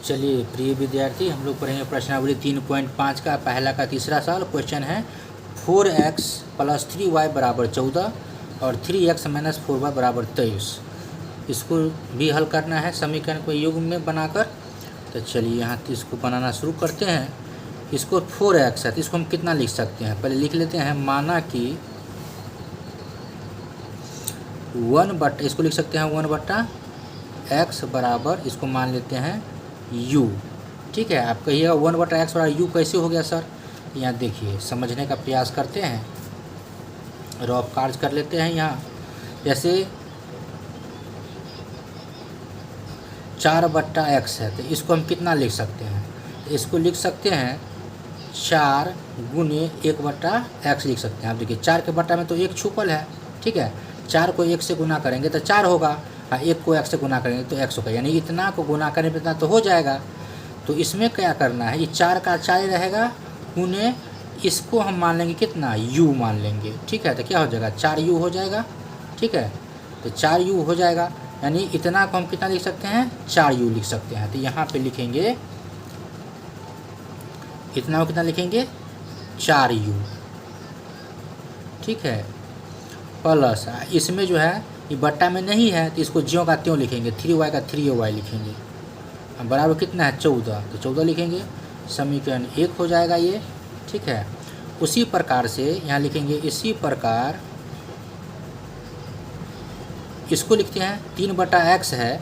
चलिए प्रिय विद्यार्थी, हम लोग पढ़ेंगे प्रश्नावली 3.5 का पहला का तीसरा सवाल। क्वेश्चन है 4x + 3y = 14 और 3x - 4y = 23। इसको भी हल करना है समीकरण को युग्म में बनाकर। तो चलिए यहाँ इसको बनाना शुरू करते हैं। इसको 4x है तो इसको हम कितना लिख सकते हैं, पहले लिख लेते हैं। माना कि 1/, इसको लिख सकते हैं 1/x बराबर, इसको मान लेते हैं u। ठीक है, आप कहिएगा 1/x बराबर u कैसे हो गया सर। यहाँ देखिए, समझने का प्रयास करते हैं, रफ कार्य कर लेते हैं। यहाँ जैसे 4/x है तो इसको हम कितना लिख सकते हैं, तो इसको लिख सकते हैं 4 गुने 1/x लिख सकते हैं। आप देखिए 4 के बट्टा में तो 1 छुपल है। ठीक है, 4 को 1 से गुना करेंगे तो 4 होगा, 1 को x से गुना करेंगे तो x होगा, यानी इतना को गुना करने पर इतना तो हो जाएगा। तो इसमें क्या करना है, ये 4 का 4 रहेगा गुने इसको हम मान लेंगे कितना, u मान लेंगे। ठीक है, तो क्या हो जाएगा 4u हो जाएगा। ठीक है, तो 4u हो जाएगा, यानी इतना को हम कितना लिख सकते हैं, 4u लिख सकते हैं। तो यहाँ पे लिखेंगे इतना को कितना लिखेंगे, 4u। ठीक है, प्लस इसमें जो है ये बट्टा में नहीं है तो इसको ज्यों का त्यों लिखेंगे, 3y का 3y लिखेंगे। अब बराबर कितना है 14, तो 14 लिखेंगे। समीकरण 1 हो जाएगा ये। ठीक है, उसी प्रकार से यहाँ लिखेंगे, इसी प्रकार इसको लिखते हैं 3/x है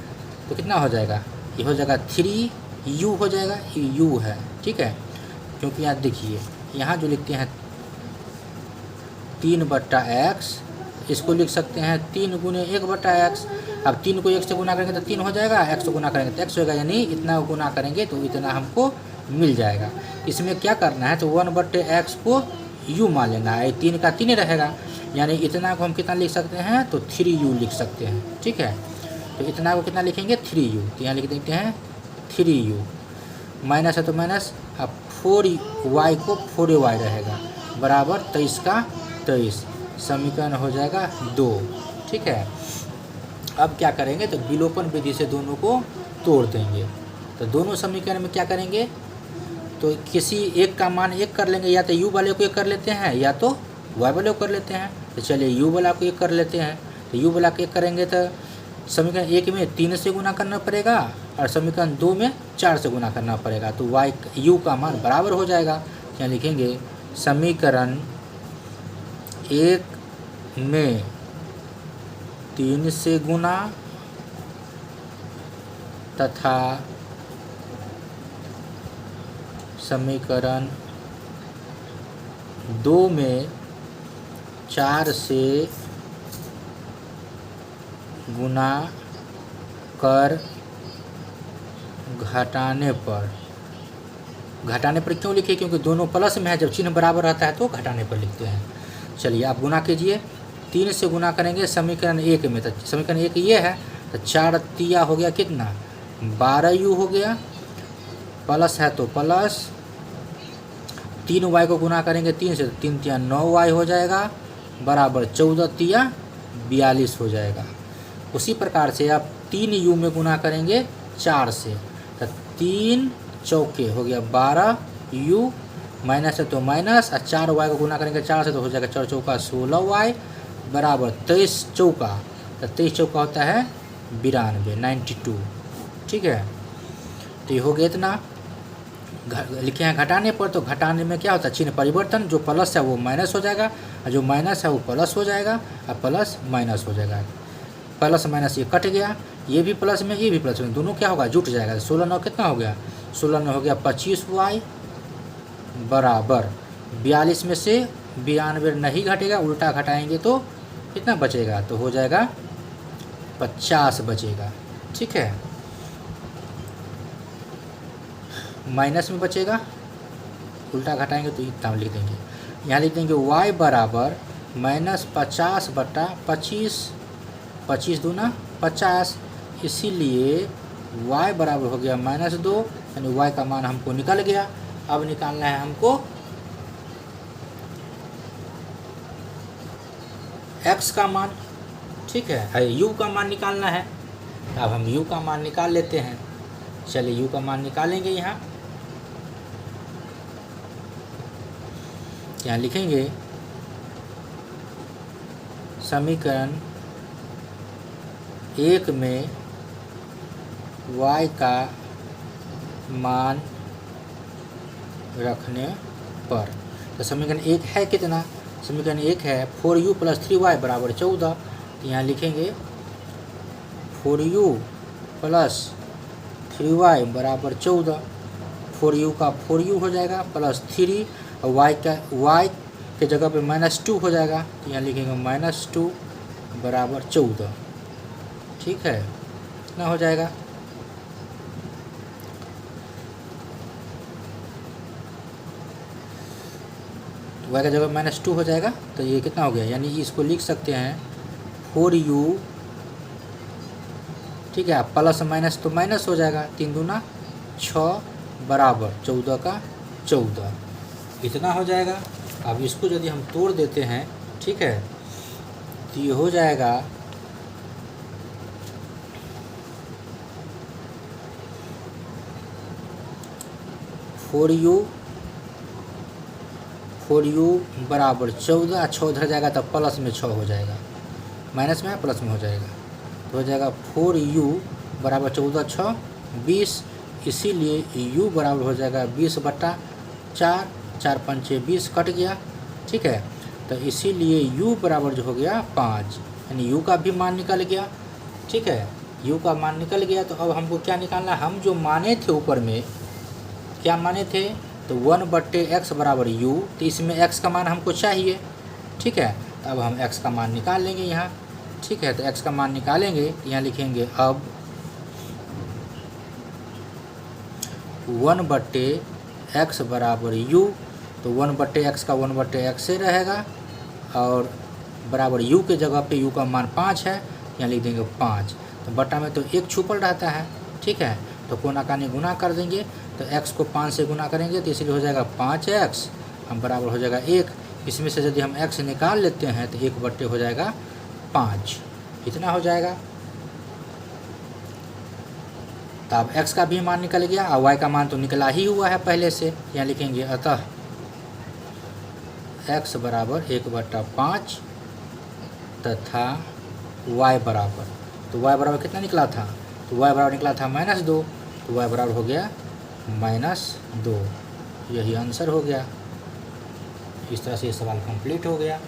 तो कितना हो जाएगा, ये हो जाएगा 3u हो जाएगा, ये u है। ठीक है, क्योंकि यहाँ देखिए यहाँ जो लिखते हैं 3/x, इसको लिख सकते हैं 3 गुने 1/x। अब 3 को 1 से गुना करेंगे तो 3 हो जाएगा, x से गुना करेंगे तो x होगा, यानी इतना गुना करेंगे तो इतना हमको मिल जाएगा। इसमें क्या करना है, तो 1/x को u मान लेना है, 3 का 3 रहेगा, यानी इतना को हम कितना लिख सकते हैं, तो 3u लिख सकते हैं। ठीक है, तो इतना को कितना लिखेंगे 3u, तो यहाँ लिख देते हैं 3u, माइनस है तो माइनस, अब 4y को 4y रहेगा, बराबर 23 का 23। समीकरण हो जाएगा 2। ठीक है, अब क्या करेंगे, तो विलोपन विधि से दोनों को तोड़ देंगे। तो दोनों समीकरण में क्या करेंगे, तो किसी एक का मान 1 कर लेंगे, या तो u वाले को 1 कर लेते हैं या तो y वाले को कर लेते हैं। तो चलिए u वाला को 1 कर लेते हैं, तो u वाला को 1 करेंगे तो समीकरण 1 में 3 से गुना करना पड़ेगा और समीकरण 2 में 4 से गुना करना पड़ेगा, तो u का मान बराबर हो जाएगा। यहाँ लिखेंगे समीकरण 1 में 3 से गुना तथा समीकरण 2 में 4 से गुना कर घटाने पर क्यों लिखे, क्योंकि दोनों प्लस में है, जब चिन्ह बराबर रहता है तो घटाने पर लिखते हैं। चलिए आप गुना कीजिए, 3 से गुना करेंगे समीकरण 1 में, तो समीकरण 1 ये है, तो 4 तिया हो गया कितना, 12u हो गया, प्लस है तो प्लस 3y को गुना करेंगे 3 से, तो 3 तिया 9y हो जाएगा, बराबर 14 तिया 42 हो जाएगा। उसी प्रकार से आप 3u में गुना करेंगे 4 से, तो 3 चौके हो गया 12u, माइनस है तो माइनस, और 4y को गुना करेंगे 4 से तो हो जाएगा 4 चौका 16y, बराबर 23 चौका, तो 23 चौका होता है 92, 92। ठीक है, तो ये हो गया इतना। लिखे हैं घटाने पर, तो घटाने में क्या होता है, चिन्ह परिवर्तन, जो प्लस है वो माइनस हो जाएगा और जो माइनस है वो प्लस हो जाएगा और प्लस माइनस हो जाएगा। प्लस माइनस ये कट गया, ये भी प्लस में ये भी प्लस में, दोनों क्या होगा, जुट जाएगा। 16 9 कितना हो गया, 16 9 हो गया 25y, बराबर 42 में से 92 नहीं घटेगा, उल्टा घटाएंगे तो कितना बचेगा, तो हो जाएगा 50 बचेगा। ठीक है, माइनस में बचेगा, उल्टा घटाएंगे तो इतना लिख देंगे। यहाँ लिख देंगे y बराबर -50/25, 25 दूना 50, इसीलिए y बराबर हो गया -2, यानी y का मान हमको निकल गया। अब निकालना है हमको x का मान। ठीक है, u का मान निकालना है। अब हम u का मान निकाल लेते हैं। चलिए u का मान निकालेंगे। यहाँ लिखेंगे समीकरण 1 में y का मान रखने पर, तो समीकरण 1 है कितना, समीकरण 1 है 4u + 3y = 14। तो यहाँ लिखेंगे 4u + 3y = 14। 4u का 4u हो जाएगा प्लस 3 और y के जगह पे -2 हो जाएगा। तो यहाँ लिखेंगे -2 = 14। ठीक है, इतना हो जाएगा। y का जगह -2 हो जाएगा, तो ये कितना हो गया, यानी इसको लिख सकते हैं 4u, ठीक है, प्लस माइनस तो माइनस हो जाएगा, 3 दूना 6 बराबर 14 का 14, इतना हो जाएगा। अब इसको यदि हम तोड़ देते हैं, ठीक है, तो ये हो जाएगा 4u बराबर 14, 6 उधर जाएगा तो प्लस में 6 हो जाएगा, माइनस में प्लस में हो जाएगा, तो हो जाएगा 4u बराबर 14 6 20, इसीलिए u बराबर हो जाएगा 20/4, 4 5 20 कट गया। ठीक है, तो इसीलिए u बराबर जो हो गया 5, यानी u का भी मान निकल गया। ठीक है, u का मान निकल गया। तो अब हमको क्या निकालना, हम जो माने थे ऊपर में क्या माने थे, तो 1/x बराबर u, तो इसमें x का मान हमको चाहिए। ठीक है, तो अब हम x का मान निकाल लेंगे यहाँ। ठीक है, तो x का मान निकालेंगे, यहाँ लिखेंगे अब 1/x बराबर u, तो 1/x का 1/x से रहेगा और बराबर u के जगह पे u का मान 5 है, यहाँ लिख देंगे 5। तो बटा में तो 1 छुपल रहता है। ठीक है, तो कोना कानी गुना कर देंगे, तो x को 5 से गुना करेंगे तो इसलिए हो जाएगा 5x, हम बराबर हो जाएगा 1। इसमें से यदि हम x निकाल लेते हैं तो 1/, हो जाएगा 5, इतना हो जाएगा। तो अब x का भी मान निकल गया और y का मान तो निकला ही हुआ है पहले से। यहाँ लिखेंगे अतः x बराबर 1/5 तथा y बराबर, तो y बराबर कितना निकला था, तो y बराबर निकला था -2, तो y बराबर हो गया -2। यही आंसर हो गया। इस तरह से ये सवाल कंप्लीट हो गया।